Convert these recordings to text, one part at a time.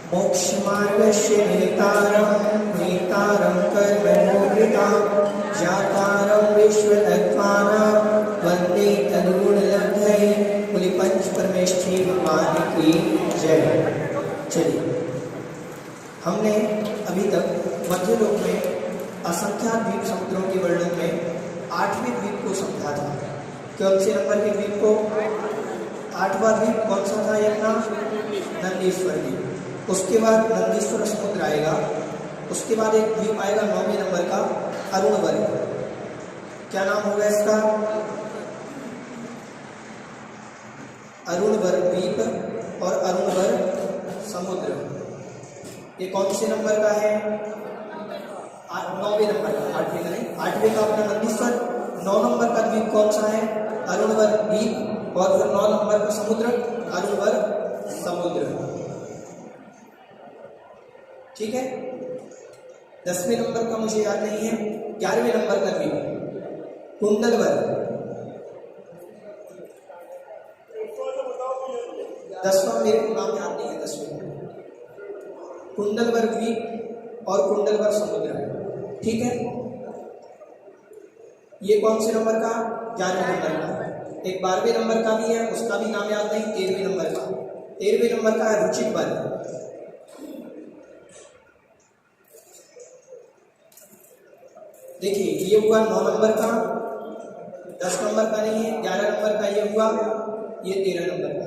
मोक्षमार्गस्य नेतारं कर्मणोऽमृतां जातारं विश्वतत्त्वानां वन्दे तद्गुणलब्धये। बोले पंच परमेष्ठी भगवान की जय। चलिए, हमने अभी तक मध्यलोक में असंख्यात द्वीप समुद्रों के वर्णन में 8वें द्वीप को समझा था। कौन से नंबर के द्वीप को? 8वां द्वीप कौन सा था? अपना नंदीश्वर द्वीप। उसके बाद नंदीश्वर समुद्र आएगा। उसके बाद एक द्वीप आएगा 9वें नंबर का, अरुणवर। क्या नाम होगा इसका? अरुणवर द्वीप और अरुणवर समुद्र। ये कौन से नंबर का है? 9वें नंबर का। 8वें का नहीं, 8वें का अपना नंदीश्वर। 9 नंबर का द्वीप कौन सा है? अरुणवर द्वीप। और फिर 9 नंबर का समुद्र अरुणवर समुद्र। ठीक है। 10वें नंबर का मुझे याद नहीं है। 11वें नंबर का द्वीप कुंडलवर। 10वां मेरे को नाम याद नहीं है। 10वें कुंडलवर द्वीप और कुंडलवर समुद्र। ठीक है। ये कौन से नंबर का? 11वें नंबर का। एक 12वें नंबर का भी है, उसका भी नाम याद नहीं। 13वें नंबर का। 13वें नंबर का है रुचिकवर। देखिए, ये हुआ 9 नंबर का, 10 नंबर का नहीं है, 11 नंबर का ये हुआ, ये 13 नंबर का।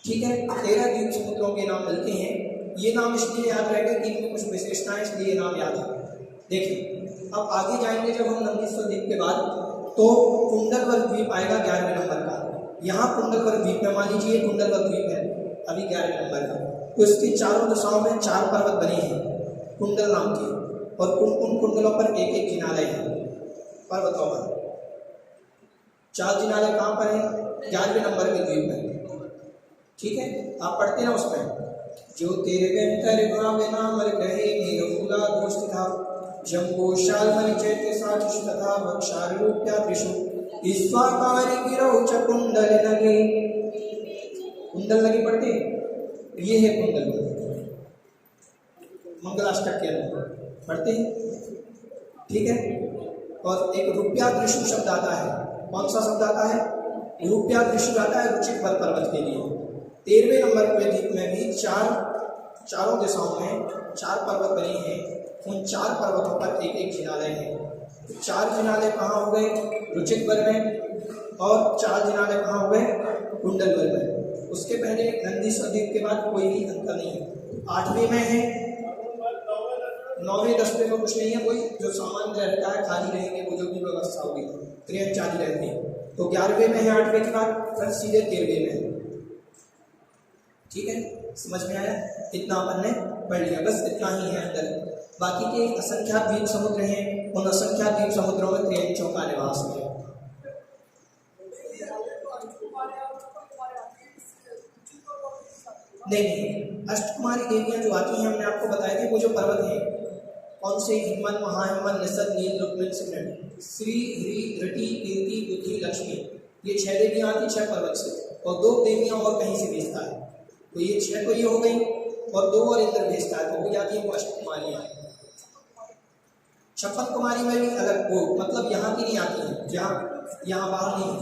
ठीक है। 13 द्वीप समुद्रों के नाम मिलते हैं। ये नाम इसलिए याद रहेगा कि इनमें कुछ विशेषताएं, इसलिए नाम याद है। देखिए, अब आगे जाएंगे जब हम नंदीश्वर द्वीप के बाद, तो कुंडलवर द्वीप आएगा 11वें नंबर का। यहाँ कुंडलवर द्वीप में मान लीजिए कुंडलवर द्वीप है अभी 11वें नंबर का, तो इसकी चारों दिशाओं में 4 पर्वत बने हैं कुंडल नाम के, और उन कुंडलों पर एक एक जिनालय है पर्वतों पर। 4 जिनालय कहाँ पर है? 11वें नंबर के द्वीप में। ठीक है, आप पढ़ते ना उसमें, जो तेरे भावे नाम ग्रहे मेरुला दोस्त था जम्बोशाल मणिचैत्य साचिश तथा वक्षारूप्या त्रिषु ईश्वाकारी गिरौ च कुंडल लगे। कुंडल लगे पढ़ते? ये है कुंडल मंगलाष्टक के अंदर पढ़ते हैं। ठीक है। और एक रुपया त्रिशु शब्द आता है। कौन सा शब्द आता है? रुपया त्रिशु आता है रुचिकवर पर्वत के लिए। 13वें नंबर के द्वीप में भी चारों दिशाओं में 4 पर्वत बने हैं। उन 4 पर्वतों पर एक एक जिनालय है। 4 जिनालय कहाँ हो गए? रुचिकवर में। और 4 जिनालय कहाँ हो गए? कुंडलवर में। उसके पहले नंदीश्वर द्वीप के बाद कोई भी अंतर नहीं है। 8वें में है, 9वें 10वें में कुछ नहीं है, कोई जो सामान्य रहता है, खाली रहेंगे वो जो भी व्यवस्था होगी, क्रिया चालू रहती है। तो 11वें में है 8वें के बाद, फिर सीधे 13वें में है। ठीक है, समझ में आया? इतना अपन ने पढ़ लिया, बस इतना ही है अंदर। बाकी के असंख्यात द्वीप समुद्र हैं, उन असंख्यात द्वीप समुद्रों में त्रियंचों का निवास है। नहीं, अष्टकुमारी देवियां जो आती हैं, हमने आपको बताया थे, वो जो पर्वत हैं, कौन से? हिमन, महाहिमन, निषद, नील, रुक्मिणी, सिमरन, श्री, ह्री, धृति, कीर्ति, बुद्धि, लक्ष्मी। ये 6 देवियां आती 6 पर्वत से, और 2 देवियां और कहीं से भेजता है। तो ये 6 तो ये हो गई, और 2 और इंद्र भेजता है, तो वो जाती है वो अष्टकुमारियां। 56 कुमारी में भी अलग वो, मतलब यहाँ की नहीं आती है, यहाँ बाहर नहीं है,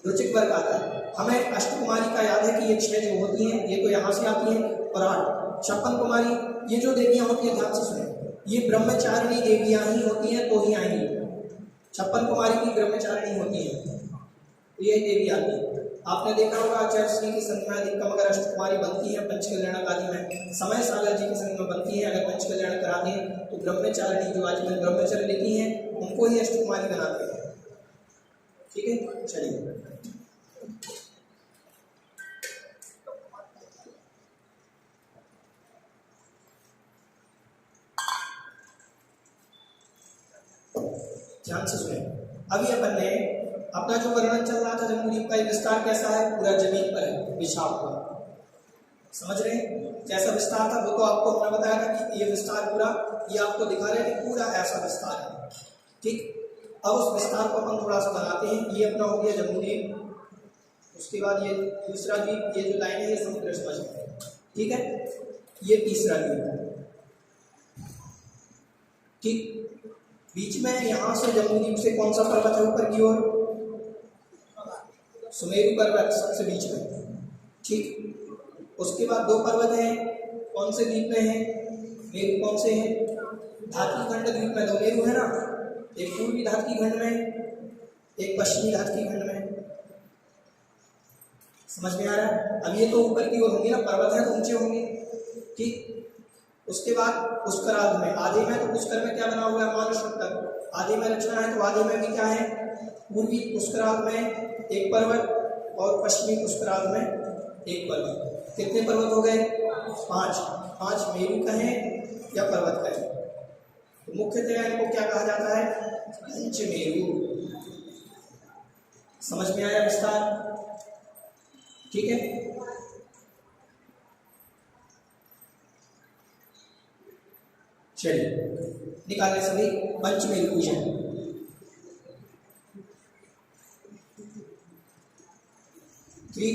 रुचिकवर का आता है। हमें अष्टकुमारी का याद है कि ये 6 जो होती हैं, ये तो यहाँ से आती हैं, और 8 56 कुमारी। ये जो देवियां होती हैं, ध्यान से सुने, ये ब्रह्मचारिणी देवियां ही होती हैं तो ही आएंगी। 56 कुमारी की ब्रह्मचारिणी होती हैं, ये देवी आती है। आपने देखा होगा आचार्य श्री की संख्या अधिकतम अगर अष्टकुमारी बनती है पंचकल्याणक आदि में, समय सागर जी की संख्या में बनती है, अगर पंचकल्याण कराते हैं तो ब्रह्मचारिणी जो आज में ब्रह्मचर्य लेती हैं उनको ही अष्टकुमारी बनाते हैं। ठीक है, चलिए। ध्यान से सुने, अभी अपन ने अपना जो वर्णन चल रहा था जम्बूद्वीप का, विस्तार कैसा है? पूरा जमीन पर है, बिछा हुआ। समझ रहे हैं कैसा विस्तार था? वो तो आपको हमने बताया था कि ये विस्तार पूरा, ये आपको दिखा रहे हैं कि पूरा ऐसा विस्तार है। ठीक, अब उस विस्तार को अपन थोड़ा सा बनाते हैं। ये अपना हो गया जम्बूद्वीप, उसके बाद ये दूसरा द्वीप, ये जो लाइन है ये समुद्र समझ, ठीक है। ये तीसरा द्वीप, ठीक। बीच में यहाँ से जम्बूद्वीप से कौन सा पर्वत है ऊपर की ओर? सुमेरु पर्वत सबसे बीच में, ठीक। उसके बाद दो पर्वत हैं, कौन से द्वीप में है? मेरु कौन से हैं? धातकी खंड द्वीप में दो मेरु है ना, एक पूर्वी धातकी खंड में, एक पश्चिमी धातकी खंड में। समझ में आ रहा है? अब ये तो ऊपर की ओर होंगे ना, पर्वत है तो ऊंचे होंगे, ठीक। उसके बाद पुष्करार्ध में, आधे में तो पुष्कर में क्या बना हुआ है? मानसरोवर। आधे में रचना है तो आधे में भी क्या है? पूर्वी पुष्करार्ध में एक पर्वत और पश्चिमी पुष्करार्ध में एक पर्वत। कितने पर्वत हो गए? 5। 5 मेरु कहें या पर्वत कहें, तो मुख्यतः इनको क्या कहा जाता है? पंचमेरु। समझ में आया विस्तार? ठीक है। चलिए निकालें सभी पंचमेरु पूजन। थ्री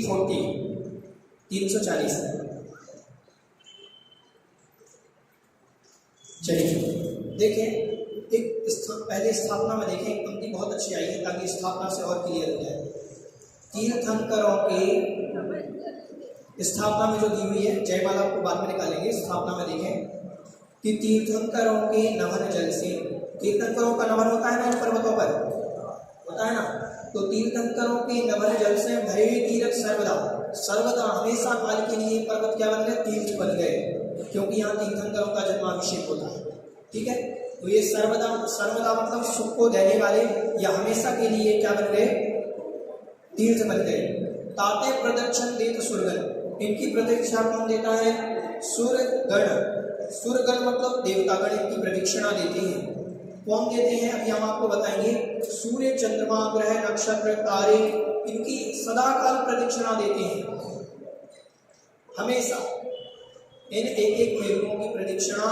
340। चलिए देखें, एक पहले स्थापना में देखें, एक पंक्ति बहुत अच्छी आई है ताकि स्थापना से और क्लियर हो जाए। तीर्थंकरों के स्थापना में जो दी हुई है, जयमाला को बाद में निकालेंगे, स्थापना में देखें कि तीर्थंकरों के नमन जल से, तीर्थंकरों का नमन होता है ना इन पर्वतों पर, होता है ना, तो तीर्थंकरों के नमन जल से भरे तीर्थ सर्वदा, सर्वदा हमेशा काल के लिए पर्वत क्या बन गए? तीर्थ बन गए, क्योंकि यहाँ तीर्थंकरों का जन्माभिषेक होता है, ठीक है। तो ये सर्वदा, सर्वदा मतलब सुख को देने वाले या हमेशा के लिए क्या बन गए? तीर्थ बन गए। ताते प्रदक्षिण देत सुरगण, इनकी प्रदक्षिणा कौन देता है? सुरगण। सुरगण मतलब देवतागण इनकी प्रदक्षिणा देते हैं। कौन देते हैं? अभी हम आपको बताएंगे। सूर्य, चंद्रमा, ग्रह, नक्षत्र, तारे इनकी सदाकाल प्रदक्षिणा देते हैं, हमेशा। इन एक एक मेरुओं की प्रदक्षिणा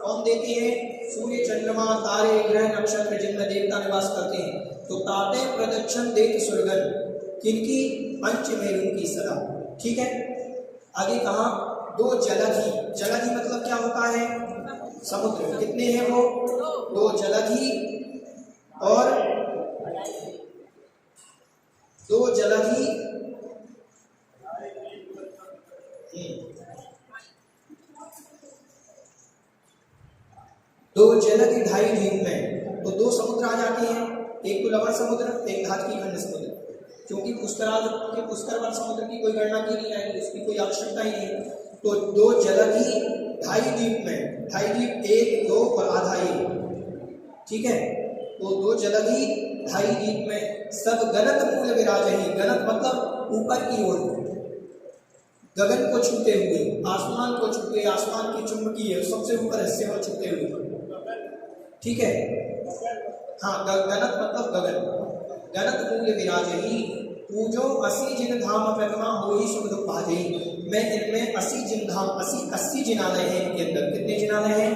कौन देते हैं? सूर्य, चंद्रमा, तारे, ग्रह, नक्षत्र जिनमें देवता निवास करते हैं। तो ताते प्रदक्षिण देत सुरगण, किनकी? पंचमेरु की सदा, ठीक है। आगे कहा? दो जलधि। जलधि मतलब क्या होता है? समुद्र। कितने हैं वो? दो जलधि, और दो जलधि, दो जलधि 2.5 द्वीप में, तो दो समुद्र आ जाते हैं, एक तो लवण समुद्र, एक धातकी खंड समुद्र। क्योंकि पुष्कर समुद्र की कोई गणना की नहीं है, उसकी कोई आवश्यकता ही नहीं, तो दो जलधि 2.5 द्वीप में, 2.5 द्वीप 1, 2 और आधा 1, ठीक है। तो दो जलधि 2.5 द्वीप में सब गणत मूल विराजहि, गणत मतलब ऊपर की ओर, गगन को छूते हुए, आसमान को छूते, आसमान की चुंबकीय सबसे ऊपर हिस्से को छूते हुए, ठीक है। हाँ, गणत मतलब गगन। गणत मूल विराजहि, पूजो 80 जिन धाम प्रतिमा हो ही सुख दुख बाधे। मैं इनमें 80 जिन धाम, 80 जिनालय हैं इनके अंदर। कितने जिनालय हैं?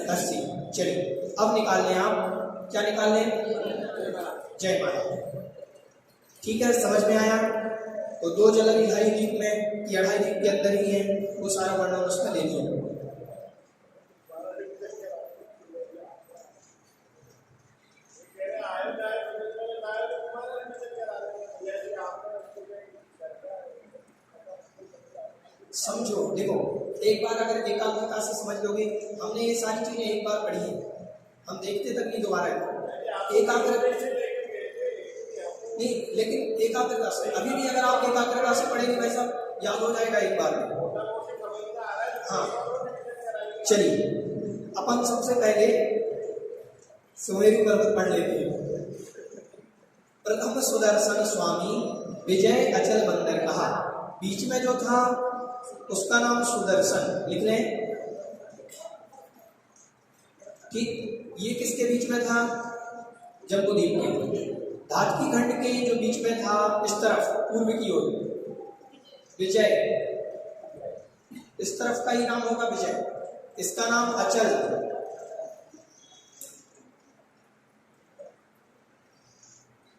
80। चलिए अब निकाल लें आप, क्या निकाल लें? जयमाला, ठीक है। समझ में आया? तो दो जलधि 2.5 द्वीप में या 2.5 द्वीप के अंदर ही है, वो सारा वर्णन उसका दे दिया। समझो, देखो, एक बार अगर एकाग्रता से समझ लोगे, हमने ये सारी चीजें एक बार पढ़ी है, हम देखते तक नहीं दोबारा एकाग्रता नहीं, लेकिन एकाग्रता से, अभी भी अगर आप एकाग्रता से पढ़ेंगे भाई साहब, याद हो जाएगा एक बार में। हाँ, चलिए अपन सबसे पहले सुमेरु पर्वत पढ़ लेते हैं। प्रथम सुदर्शन स्वामी विजय अचल बंदर कहा, बीच में जो था उसका नाम सुदर्शन, लिख लें, ठीक। ये किसके बीच में था? जम्बूद्वीप के। धातकी खंड के जो बीच में था, इस तरफ पूर्व की ओर विजय, इस तरफ का ही नाम होगा विजय, इसका नाम अचल,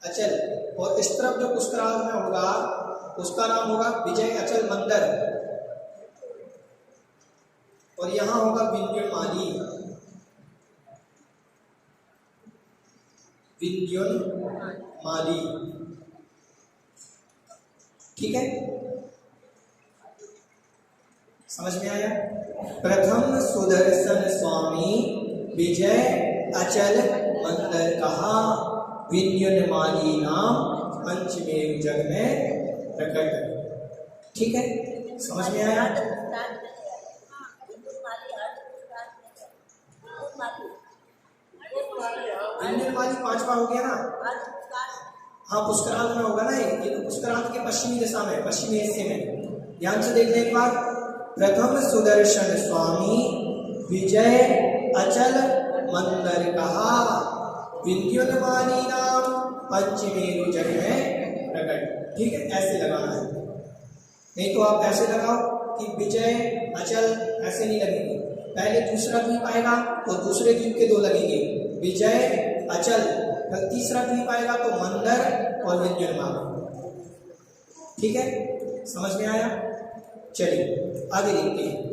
अचल, और इस तरफ जो पुष्कराल में होगा उसका नाम होगा विजय अचल मंदिर, और यहां होगा विंध्योन्माली, विंध्योन्माली। ठीक है, समझ में आया? प्रथम सुदर्शन स्वामी विजय अचल मंदिर कहा, विंध्योन्माली नाम पंचमेरु जग में प्रकट। ठीक है, समझ में आया? विंध्योन्माली पांचवा हो गया ना? हाँ, पुष्कराल में होगा ना, ये तो पुष्कराल के पश्चिमी दिशा में, पश्चिमी हिस्से में। ध्यान से देखने एक बार, प्रथम सुदर्शन स्वामी विजय अचल मंदिर कहा, विंध्योन्माली नाम पंचमेरु जग में प्रकट। ठीक है, ऐसे लगाना है, नहीं तो आप ऐसे लगाओ कि विजय अचल, ऐसे नहीं लगेंगे। पहले दूसरा द्वीप आएगा तो दूसरे द्वीप के दो लगेंगे, विजय अचल, फिर तीसरा द्वीप आएगा तो मंदिर और विंध्योन्माली। ठीक है, समझ में आया? चलिए आगे देखते हैं।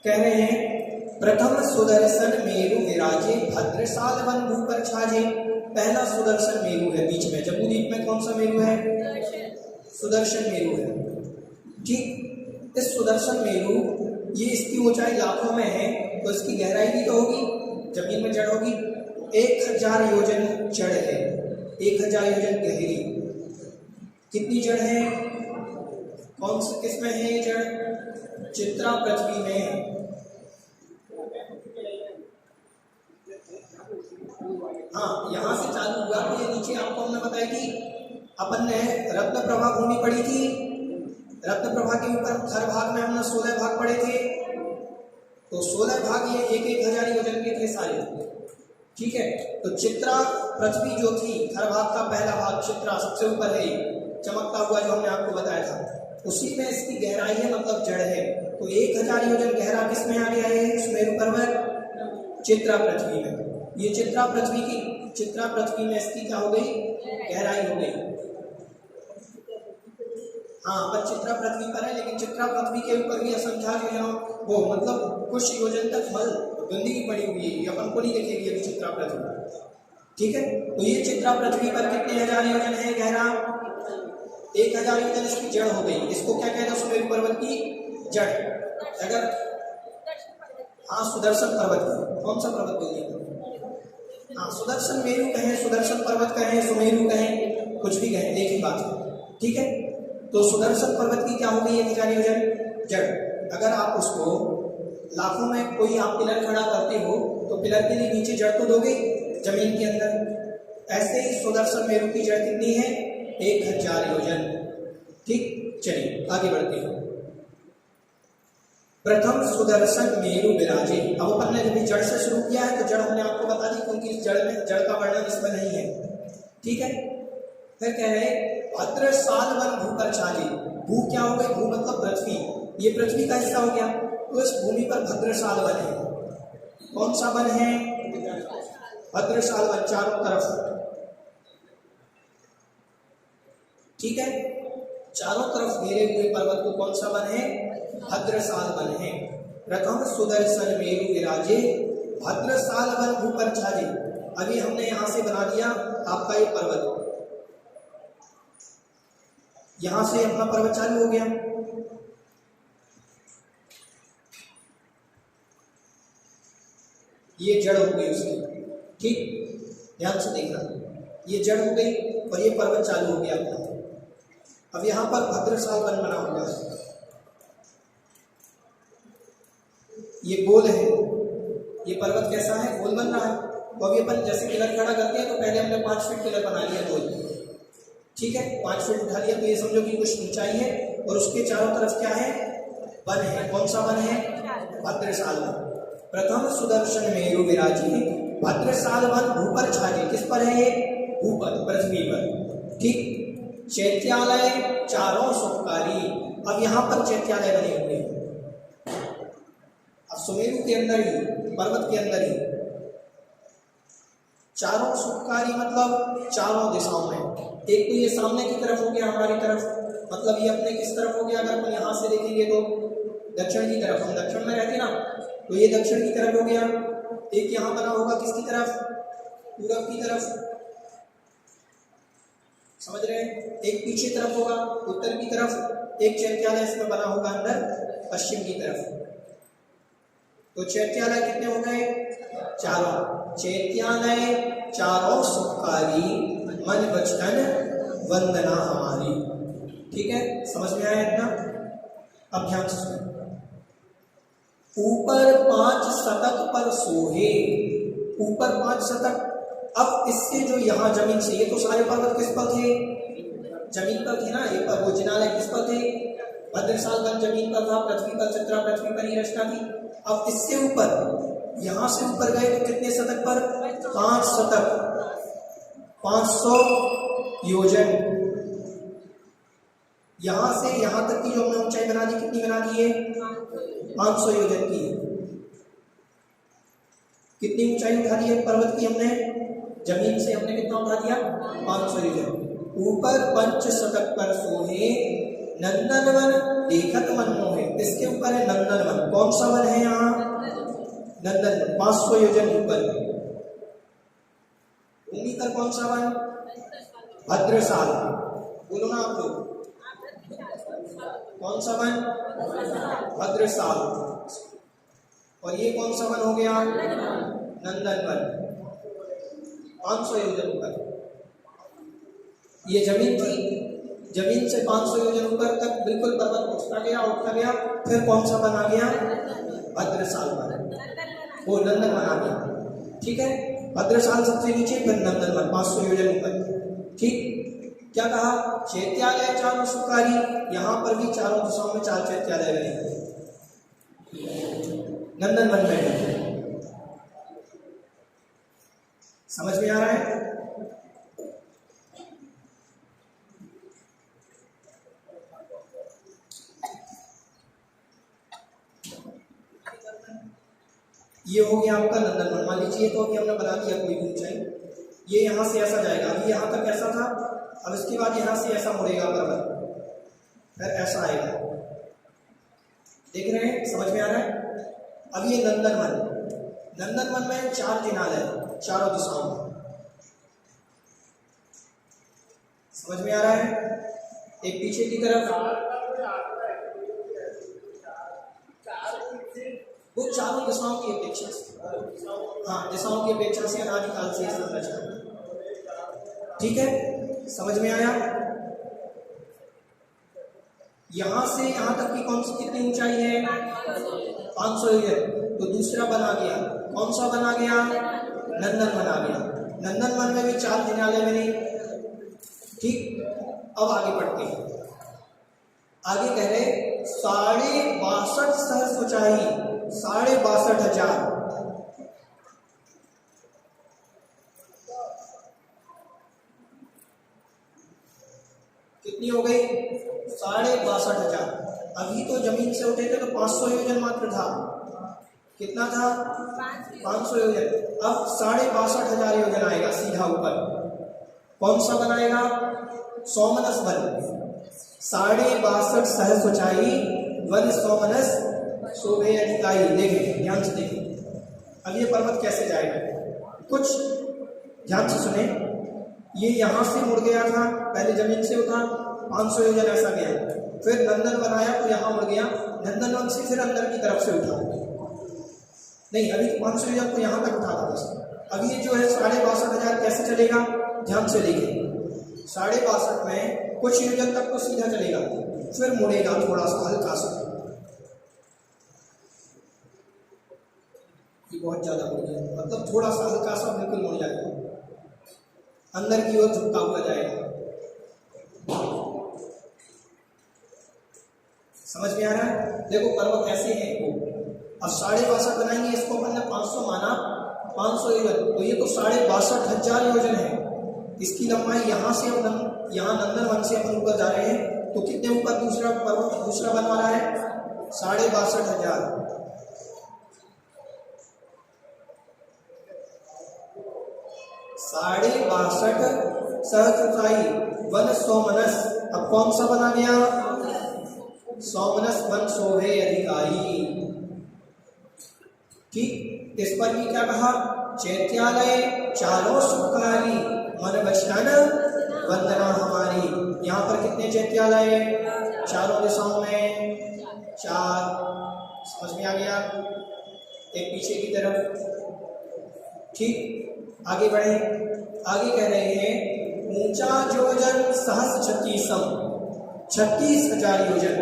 कह रहे हैं प्रथम सुदर्शन मेरु विराजे भद्रसाल वन भू पर छाजे। पहला सुदर्शन मेरु है बीच में, जम्बूद्वीप में कौन सा मेरु है? सुदर्शन मेरु है। ठीक, इस सुदर्शन मेरु, ये इसकी ऊंचाई लाखों में है, तो इसकी गहराई भी तो होगी, जमीन में जड़ होगी। 1000 योजन जड़ है, 1000 योजन गहरी। कितनी जड़ है? कौन सी किस में है ये जड़? चित्रा पृथ्वी में। हाँ, यहाँ से चालू हुआ तो ये नीचे आपको हमने बताया कि अपन ने रत्न प्रभा भूमि पढ़ी थी, रत्न प्रभा के ऊपर हर भाग में हमने 16 भाग पढ़े थे, तो 16 भाग ये 1000 योजन के थे सारे। ठीक है, तो चित्रा पृथ्वी जो थी, हर भाग का पहला भाग चित्रा सबसे ऊपर है, चमकता हुआ जो हमने आपको बताया था, उसी में इसकी गहराई है, मतलब जड़ है। तो 1000 योजन गहरा किस में आ गया है? सुमेरु पर्वत चित्रा पृथ्वी में। ये चित्रा पृथ्वी में इसकी क्या हो गई? गहराई हो गई। हाँ, पर चित्रा पृथ्वी पर है, लेकिन चित्रा पृथ्वी के ऊपर भी असंख्या योजना, वो मतलब कुछ योजन तक फल गंदगी पड़ी हुई है, अपन को नहीं दिखेगी अभी चित्रा पृथ्वी। ठीक है, तो ये चित्रा पृथ्वी पर कितने 1000 योजन है गहरा? 1000 योजन इसकी जड़ हो गई। इसको क्या कहते हैं? सुमेरु पर्वत की जड़। अगर हाँ, सुदर्शन पर्वत, कौन सा पर्वत बोलिए? हाँ, सुदर्शन मेरु कहें, सुदर्शन पर्वत कहें, सुमेरु कहें, कुछ भी कहें, एक ही बात है। ठीक है, तो सुदर्शन पर्वत की क्या हो गई? 1000 योजन जड़। अगर आप उसको लाखों में कोई आप पिलर खड़ा करते हो तो पिलर के लिए नीचे जड़ तो दोगे जमीन के अंदर। ऐसे ही सुदर्शन मेरु की जड़ कितनी है? 1000 योजन। ठीक, चलिए आगे बढ़ते हैं। प्रथम सुदर्शन मेरु विराजे। अब अपन ने जब जड़ से शुरू किया है तो जड़ हमने आपको बता दी, क्योंकि इस जड़ में जड़ का वर्णन इसमें नहीं है। ठीक है, फिर कह रहे भद्रसाल वन भू पर छाजे। भू क्या हो गई? भू मतलब पृथ्वी, ये पृथ्वी का हिस्सा हो गया, तो इस भूमि पर भद्रसाल वन है। कौन सा वन है? भद्रसाल वन, चारों तरफ। ठीक है, चारों तरफ घेरे हुए पर्वत को कौन सा वन है? भद्रसाल वन है। प्रथम सुदर्शन मेरु विराजे भद्रसाल वन भू पर छाजे। अभी हमने यहां से बना दिया आपका ये पर्वत, यहां से अपना पर्वत चालू हो गया। ये जड़ हो गई उसकी। ठीक, ध्यान से देखना, ये जड़ हो गई और ये पर्वत चालू हो गया अपना। अब यहां पर भद्रसाल वन बना हुआ है, ये गोल है, ये पर्वत कैसा है? गोल बन रहा है। तो अभी अपन जैसे पिलर खड़ा करते हैं तो पहले हमने 5 फीट पिलर बना लिया गोल। ठीक है, 5 फीट उठा लिया, तो ये समझो कि कुछ ऊंचाई है और उसके चारों तरफ क्या है? वन है। कौन सा वन है? भद्रसाल वन। प्रथम सुदर्शन मेरु विराजी भद्रसाल वन भू पर छाजे। किस पर है ये? भू पर, पृथ्वी पर। ठीक, चैत्यालय चारों सुखकारी। अब यहाँ पर चैत्यालय बने हुए हैं। अब सुमेरु के अंदर ही पर्वत के अंदर ही। चारों सुखकारी मतलब चारों दिशाओं में। एक तो ये सामने की तरफ हो गया हमारी तरफ, मतलब ये अपने किस तरफ हो गया, अगर अपन यहाँ से देखेंगे तो दक्षिण की तरफ, हम दक्षिण में रहते ना, तो ये दक्षिण की तरफ हो गया। एक यहाँ बना होगा किसकी तरफ, पूरब की तरफ, समझ रहे हैं। एक पीछे तरफ होगा उत्तर की तरफ, एक चैत्यालय इसमें बना होगा अंदर पश्चिम की तरफ। तो चैत्यालय कितने हो गए, चारों। चैत्यालय चारों सुखकारी, मन वचन वंदना हमारी। ठीक है, समझ में आया इतना। अब ध्यान से सुनो। ऊपर 5 शतक पर सोहे, ऊपर 5 शतक। अब इससे जो यहाँ जमीन से, ये तो सारे पर्वत किस पर थे, जमीन पर थे ना, ये पर वो जिनालय किस पर थे, भद्रशालगंज जमीन पर था, पृथ्वी पर चंद्रा पृथ्वी पर ही रचना थी। अब इससे ऊपर, यहाँ से ऊपर गए तो कितने शतक पर, 5 शतक, 500 योजन। यहां से यहां तक की जो हमने ऊंचाई बना दी, कितनी बना दी है, 500 योजन की। कितनी ऊंचाई उठा दी है पर्वत की हमने, जमीन से हमने कितना उठा दिया, 500 योजन। ऊपर 5 शतक पर सोहे, नंदनवन देखत मन मोहे। इसके ऊपर है नंदनवन। कौन सा वन है यहाँ, नंदनवन, 500 योजन ऊपर। भूमि पर कौन सा वन, भद्रशाल। बोलो ना आप लोग, कौन सा वन, भद्रशाल। और ये कौन सा वन हो गया, नंदनवन, 500 योजन ऊपर। ये जमीन थी, जमीन से 500 योजन ऊपर तक बिल्कुल पर्वत उठता गया। फिर कौन सा बन आ गया, भद्रशाल बन, वो नंदनवन आ गया। ठीक है, भद्रशाल सबसे नीचे, फिर नंदनवन 500 योजन ऊपर। ठीक, क्या कहा, चैत्यालय चारों सुखकारी। यहाँ पर भी चारों दिशाओं में 4 चैत्यालय बने, नंदनवन में। समझ में आ रहा है। ये हो गया आपका नंदनवन। मान लीजिए तो अभी हमने बना दिया कोई ऊंचाई, ये यहाँ से ऐसा जाएगा, अभी यहाँ तक ऐसा था, अब इसके बाद यहाँ से ऐसा मुड़ेगा पर्वत, फिर ऐसा आएगा। देख रहे हैं, समझ में आ रहा है। अब ये नंदनवन, नंदनवन में 4 जिनालय चारों दिशाओं में, समझ में आ रहा है। एक पीछे की तरफ, वो चारों दिशाओं की अपेक्षा से, हाँ दिशाओं की अपेक्षा से अनादिकाल से संरचना। ठीक है, समझ में आया। यहां से यहां तक की कौन सी कितनी ऊंचाई है, 500 योजन। तो दूसरा बना गया, कौन सा बना गया, नंदनवन आ गया। नंदनवन में भी 4 जिनालय बने। ठीक, अब आगे बढ़ते हैं। आगे कह रहे 62,500 सहस्र ऊंचाई, 62,500 कितनी हो गई, 62,500। अभी तो जमीन से उठे थे तो 500 योजन मात्र था। कितना था, 500 योजन। अब 62,500 योजन आएगा सीधा ऊपर। कौन सा बनाएगा, सोमनस वन। 62,500 सहस्र ऊंचाई, वन सोमनस शोभे अधिकाई। देखें, ध्यान से देखें। अब ये पर्वत कैसे जाएगा, कुछ ध्यान से सुने। ये यहाँ से मुड़ गया था, पहले जमीन से उठा, 500 योजन ऐसा गया, फिर नंदन बनाया तो यहाँ मुड़ गया, नंदनवन से फिर अंदर की तरफ से उठा। नहीं, अभी तो 500 योजन को यहाँ तक उठा था बस। अब ये जो है 62,500 कैसे चलेगा, ध्यान से देखें। 62,500 में कुछ योजन तक तो सीधा चलेगा, फिर मुड़ेगा थोड़ा सा, हल्का सा। ये बहुत ज्यादा मुड़ गया, मतलब थोड़ा सा हल्का सा, बिल्कुल मुड़ जाएगा, अंदर की ओर झुकता हुआ जाएगा। समझ में आ रहा है। देखो पर्वत ऐसे है वो। अब 62,500 बनाएंगे, इसको अपन ने 500 माना, 500 योजन, तो ये तो 62,500 योजन है। इसकी लंबाई यहाँ से हम यहाँ नंदनवन से अपन ऊपर जा रहे हैं, तो कितने ऊपर दूसरा पर्वत, दूसरा बन वाला है 62,500। 62.5 सहस्त्र ऊंचाई वन सोमनस। अब कौन सा बना गया? सोमनस वन शोभे अधिकारी। ठीक, इस पर भी क्या कहा? चैत्यालय चारों सुखकारी मन वचन वंदना हमारी। यहाँ पर कितने चैत्यालय? चारों दिशाओं में 4। समझ में आ गया? एक पीछे की तरफ। ठीक, आगे बढ़े। आगे कह रहे हैं ऊंचा योजन सहस्र 36,000 योजन।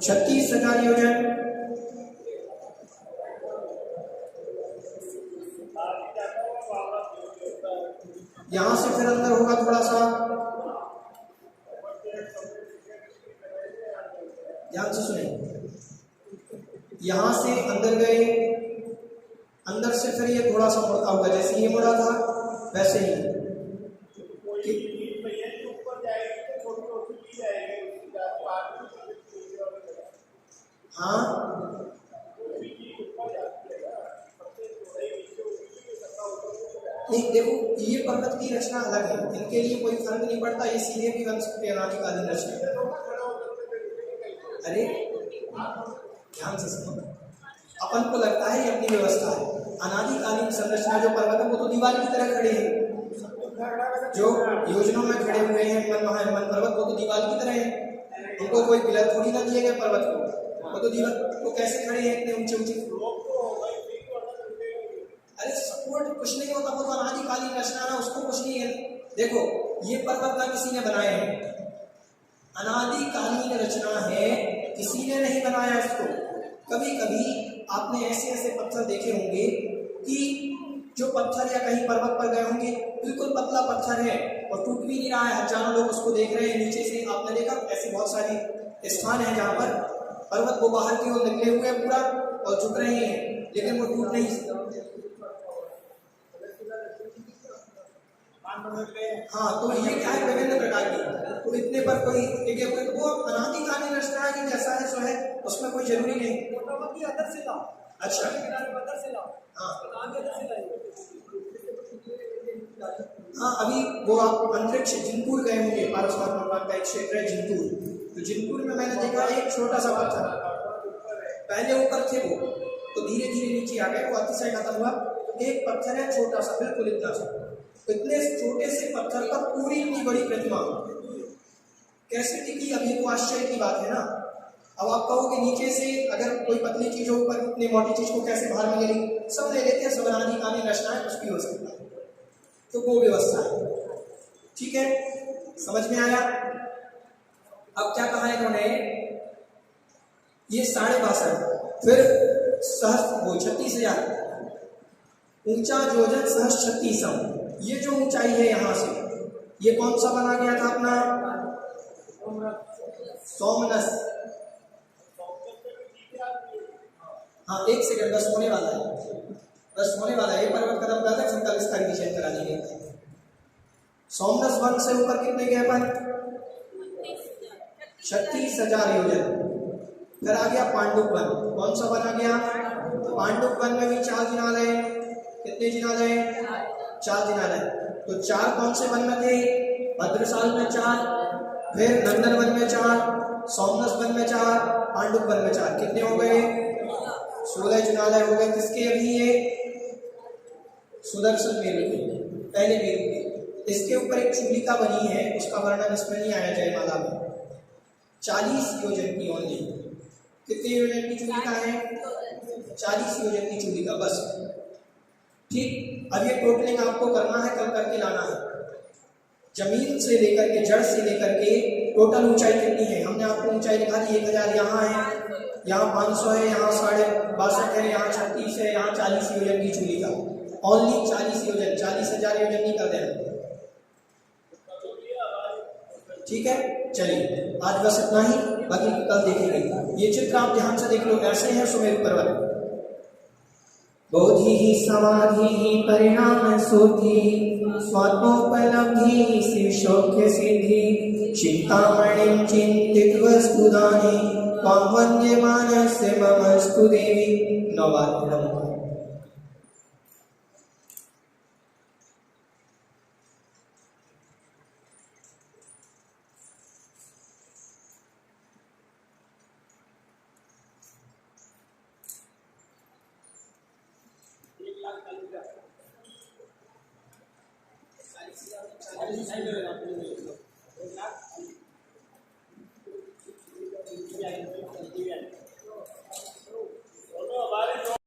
36,000 योजन। यहां से फिर अंदर होगा थोड़ा सा, ध्यान से सुने। यहां से अंदर गए, अंदर से फिर ये थोड़ा सा मुड़ता होगा, जैसे ये मुड़ा था वैसे ही। हाँ, नहीं देखो, ये पर्वत की रचना अलग है, इनके लिए कोई फर्क नहीं पड़ता, ये सीधे भी बन सकते हैं अनादिकालीन रचना। अरे ध्यान से सुनो, अपन को लगता है ये अपनी व्यवस्था है। अनादिकालीन संरचना जो पर्वत है वो तो दीवार की तरह खड़े हैं, जो योजनाओं में खड़े हुए हैं मन पर्वत, वो तो दीवार की तरह है। उनको कोई पिलर थोड़ी ना दिए गए पर्वत को, वो तो दीवार को कैसे खड़े हैं इतने ऊंचे ऊंचे। अरे सपोर्ट कुछ नहीं होता, वो तो अनादिकालीन रचना ना, उसको कुछ नहीं है। देखो ये पर्वत ना किसी ने बनाए हैं, अनादिकालीन रचना है, किसी ने नहीं बनाया इसको। कभी कभी आपने ऐसे ऐसे पत्थर देखे होंगे कि जो पत्थर या कहीं पर्वत पर गए होंगे, बिल्कुल पतला पत्थर है और टूट भी नहीं रहा है, हजारों लोग उसको देख रहे हैं नीचे से। आपने देखा ऐसे बहुत सारे स्थान है जहाँ पर पर्वत को बाहर की ओर निकले हुए पूरा और झुक रहे हैं, लेकिन वो टूट नहीं सकते। हाँ, तो ये क्या है, विभिन्न प्रकार की, तो इतने पर कोई ठीक है, वो अनादिकालीन रचना है कि जैसा है सो है, उसमें कोई जरूरी नहीं। अच्छा, हाँ, अभी वो आप अंतरिक्ष जिनपुर गए होंगे, पारसनाथ भगवान का एक क्षेत्र है जिनपुर, तो जिनपुर में मैंने देखा एक छोटा सा पत्थर, पहले ऊपर थे वो, तो धीरे धीरे नीचे आ गए, वो अतिशय खत्म हुआ। एक पत्थर है छोटा सा, बिल्कुल इतना सा, इतने छोटे से पत्थर पर पूरी इतनी बड़ी प्रतिमा कैसे टिकी? अभी तो आश्चर्य की बात है ना। अब आप कहोगे नीचे से अगर कोई पतली चीज हो, ऊपर इतनी मोटी चीज को कैसे बाहर में ले ली? सब ले लेते हैं, सब अनादिकालीन रचना है, कुछ भी हो सकता है, तो वो व्यवस्था है। ठीक है, समझ में आया? अब क्या कहा इन्होंने? ये 62.5 फिर सहस्त्र वो 36,000 ऊंचा योजन सहस्त्र 36। ये जो ऊंचाई है यहाँ से, ये कौन सा बना गया था अपना? सोमनस। हाँ, एक सेकंड, बस होने वाला है, बस होने वाला है। पर्वत कदम का तक संकल्प इसका रिवीजन करा देंगे। सोमनस वन से ऊपर कितने गए अपन? 36,000 योजन। फिर आ गया पांडुप वन, कौन सा बना गया? पांडुप वन में भी 4 जिनालय। कितने जिनालय? 4 जिनालय। तो 4 कौन से वन में थे? भद्रसाल में 4, फिर नंदन वन में 4, सोमनस वन में 4, पांडुप वन में 4, कितने हो गए? 16 जिनालय हो गए। किसके? अभी ये सुदर्शन मेरु के, पहले मेरु के। इसके ऊपर एक चूलिका बनी है, उसका वर्णन इसमें नहीं आया जयमाला में। 40 योजन की ओनली। कितने योजन की चूलिका है? 40 योजन की चूलिका, बस। ठीक, अब ये टोटलिंग आपको करना है, कल करके लाना है। जमीन से लेकर के, जड़ से लेकर के टोटल ऊंचाई कितनी है? हमने आपको ऊंचाई दिखा दी, 1000 यहाँ है, यहाँ 500 है, यहाँ 62.5 है, यहाँ 36 है, यहाँ 40 योजन की चूलिका। ओनली 40 योजन, 40,000 योजन नहीं कर देना। ठीक है, चलिए आज बस इतना ही, बाकी कल देखेंगे। ये चित्र आप ध्यान से देख लो, कैसे है सुमेरु पर्वत। बोधि ही समाधि ही परिणाम सोधि, स्वात्मोपलब्धि शीर्षोक्य सिद्धि, चिंतामणि चिंतित वस्तुदानि, त्वां वन्द्यमानस्य ममस्तु देवी। नवार्पणम्। 40,000